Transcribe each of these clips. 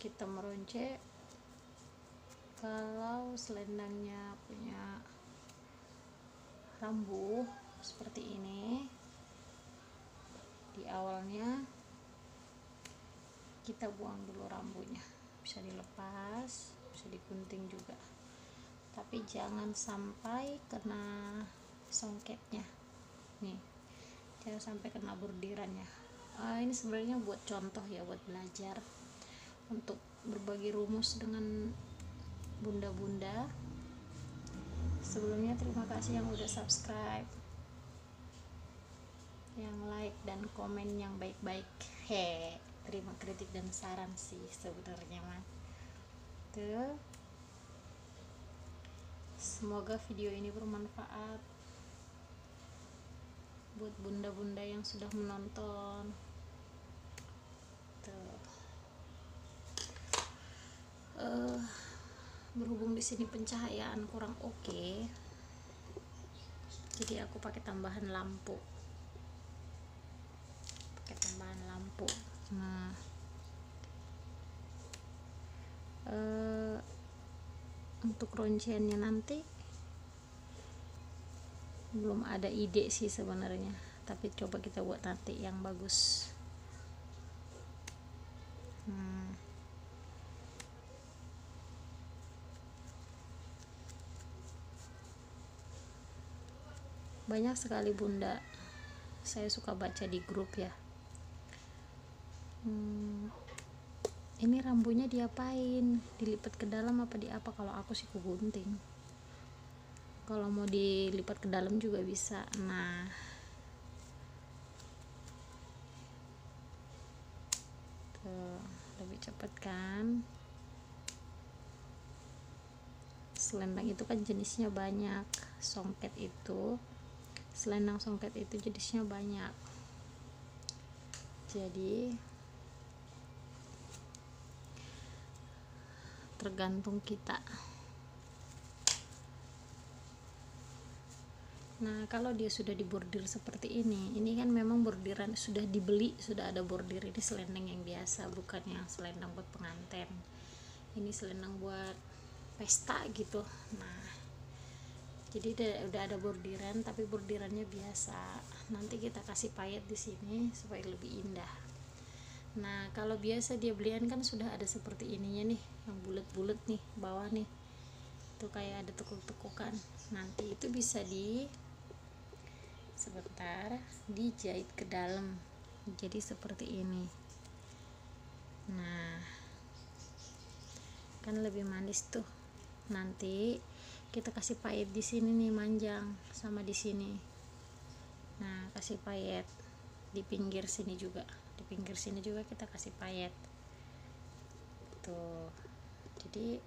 kita meronce, kalau selendangnya punya rambu seperti ini, di awalnya kita buang dulu rambunya. Bisa dilepas, bisa digunting juga, tapi jangan sampai kena songketnya nih, jangan sampai kena bordirannya. Ini sebenarnya buat contoh ya, buat belajar untuk berbagi rumus dengan bunda-bunda. Sebelumnya terima kasih yang udah subscribe, yang like dan komen yang baik-baik. Terima kritik dan saran sih sebenarnya mah. Tuh. Semoga video ini bermanfaat buat bunda-bunda yang sudah menonton. Tuh. Berhubung di sini pencahayaan kurang oke, jadi aku pakai tambahan lampu. Nah, untuk ronciannya nanti belum ada ide sih sebenarnya, tapi coba kita buat nanti yang bagus. Banyak sekali bunda, saya suka baca di grup ya, ini rambunya diapain, dilipat ke dalam apa di apa? Kalau aku sih kugunting, kalau mau dilipat ke dalam juga bisa. Nah, tuh, lebih cepat kan. Selendang itu kan jenisnya banyak, selendang songket itu jenisnya banyak, jadi tergantung kita. Nah, kalau dia sudah dibordir seperti ini kan memang bordiran sudah dibeli, sudah ada bordir. Ini selendang yang biasa, bukan yang selendang buat pengantin. Ini selendang buat pesta gitu. Nah, jadi udah ada bordiran, tapi bordirannya biasa. Nanti kita kasih payet di sini supaya lebih indah. Nah, kalau biasa dia belian kan sudah ada seperti ininya nih, yang bulat-bulat nih bawah nih, tuh kayak ada tekuk-tekukan. Nanti itu bisa sebentar dijahit ke dalam, jadi seperti ini. Nah, kan lebih manis tuh. Nanti kita kasih payet di sini nih, manjang sama di sini. Nah, kasih payet di pinggir sini juga. Di pinggir sini juga kita kasih payet. Tuh. Jadi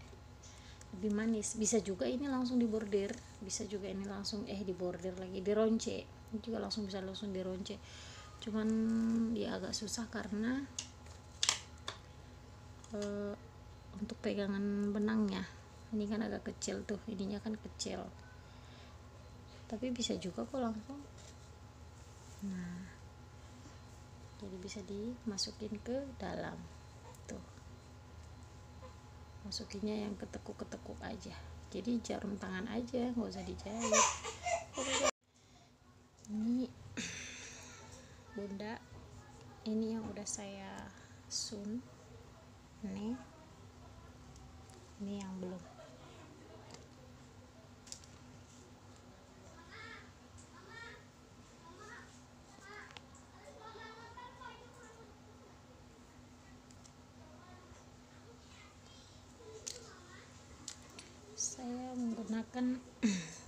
lebih manis. Bisa juga ini langsung dibordir, bisa juga ini langsung dibordir lagi, dironce. Ini juga bisa langsung dironce. Cuman dia agak susah karena untuk pegangan benangnya. Ini kan agak kecil tuh, ininya kan kecil. Tapi bisa juga kok langsung. Nah, jadi bisa dimasukin ke dalam. Tuh. Masukinnya yang ketekuk-ketekuk aja. Jadi jarum tangan aja, nggak usah dijahit. Ini bunda, ini yang udah saya sun. Nih. Ini yang belum. Saya menggunakan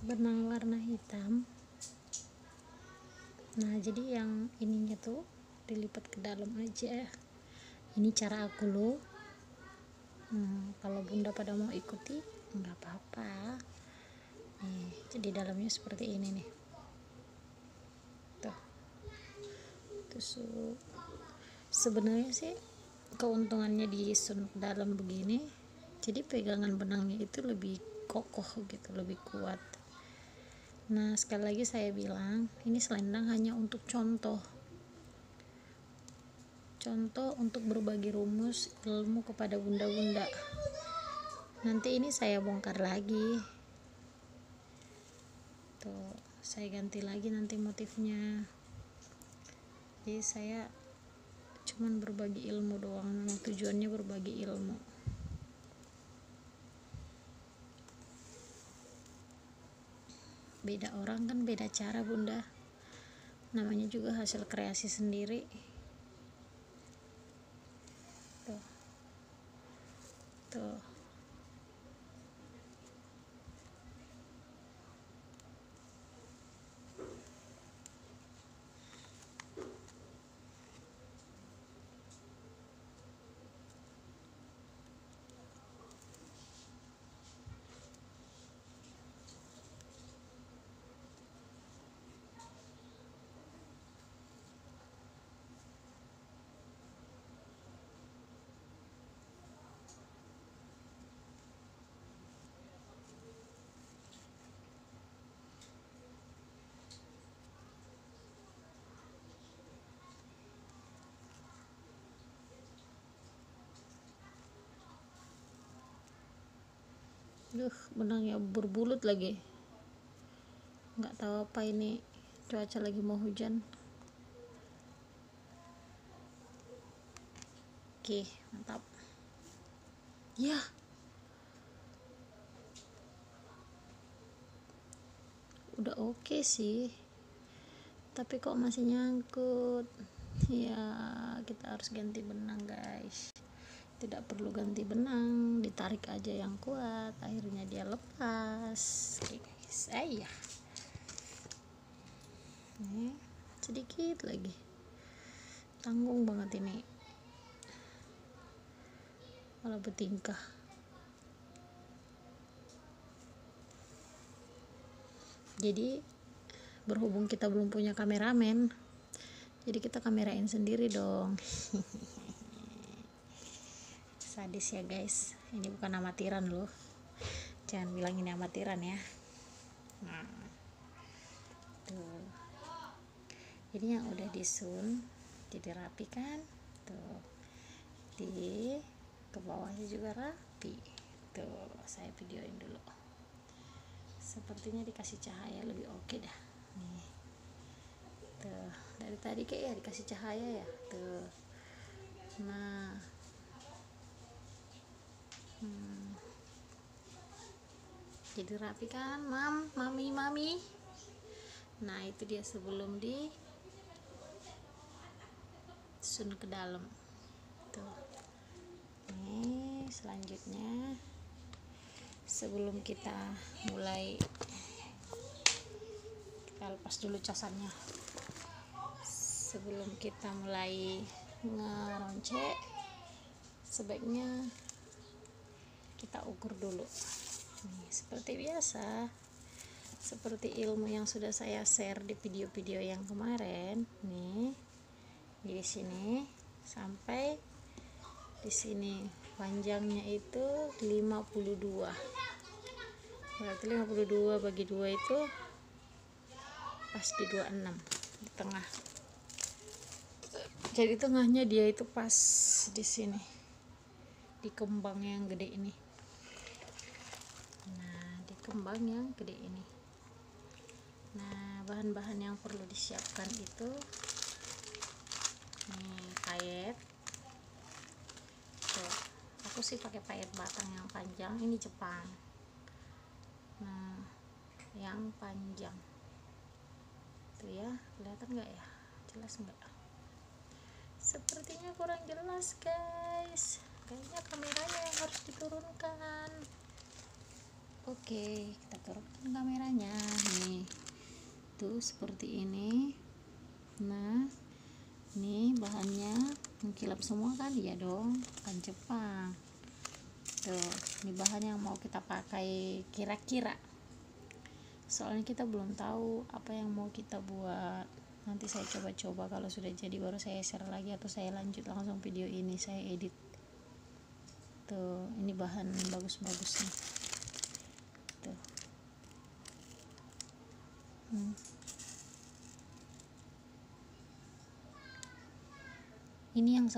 benang warna hitam. Nah, jadi yang ininya tuh dilipat ke dalam aja. Ini cara aku loh. Kalau bunda pada mau ikuti nggak apa-apa. Nih, jadi dalamnya seperti ini nih. Tuh. Terus sebenarnya sih keuntungannya di sun dalam begini, jadi pegangan benangnya itu lebih kokoh gitu, lebih kuat. Nah, sekali lagi saya bilang, ini selendang hanya untuk contoh contoh untuk berbagi rumus ilmu kepada bunda-bunda. Nanti ini saya bongkar lagi tuh, saya ganti lagi nanti motifnya. Jadi saya cuman berbagi ilmu doang, memang tujuannya berbagi ilmu. Beda orang kan beda cara bunda, namanya juga hasil kreasi sendiri. Tuh tuh benangnya berbulut lagi, nggak tahu apa ini, cuaca lagi mau hujan. Oke, mantap ya. Udah oke sih, tapi kok masih nyangkut ya. Kita harus ganti benang guys, tidak perlu ganti benang, ditarik aja yang kuat, akhirnya dia lepas. Oke guys, ayah nih sedikit lagi, tanggung banget ini malah bertingkah. Jadi berhubung kita belum punya kameramen, jadi kita kamerain sendiri dong. Sadis ya guys, ini bukan amatiran loh, jangan bilang ini amatiran ya. Nah tuh, ini yang udah disun jadi rapi kan tuh, di ke bawahnya juga rapi tuh. Saya videoin dulu, sepertinya dikasih cahaya lebih oke dah nih tuh. Dari tadi kayak ya dikasih cahaya ya tuh. Nah jadi rapi kan mami. Nah itu dia sebelum di sun ke dalam tuh. Nih selanjutnya, sebelum kita mulai, kita lepas dulu casannya. Sebelum kita mulai ngeronce, sebaiknya kita ukur dulu nih, seperti biasa, seperti ilmu yang sudah saya share di video-video yang kemarin nih. Di sini sampai di sini panjangnya itu 52, berarti 52 bagi 2 itu pas di 26 di tengah. Jadi tengahnya dia itu pas di sini, di kembang yang gede ini. Nah di kembang yang gede ini. Nah bahan-bahan yang perlu disiapkan itu nih, payet tuh. Aku sih pakai payet batang yang panjang, ini Jepang. Nah yang panjang tuh ya, kelihatan nggak ya, jelas nggak? Sepertinya kurang jelas guys, kayaknya kameranya yang harus diturunkan. Oke, kita turunkan kameranya nih tuh, seperti ini. Nah ini bahannya mengkilap semua kan, ya dong, kan Jepang tuh. Ini bahan yang mau kita pakai kira-kira, soalnya kita belum tahu apa yang mau kita buat. Nanti saya coba-coba, kalau sudah jadi baru saya share lagi, atau saya lanjut langsung video ini saya edit tuh. Ini bahan bagus-bagus nih tuh. Ini yang satu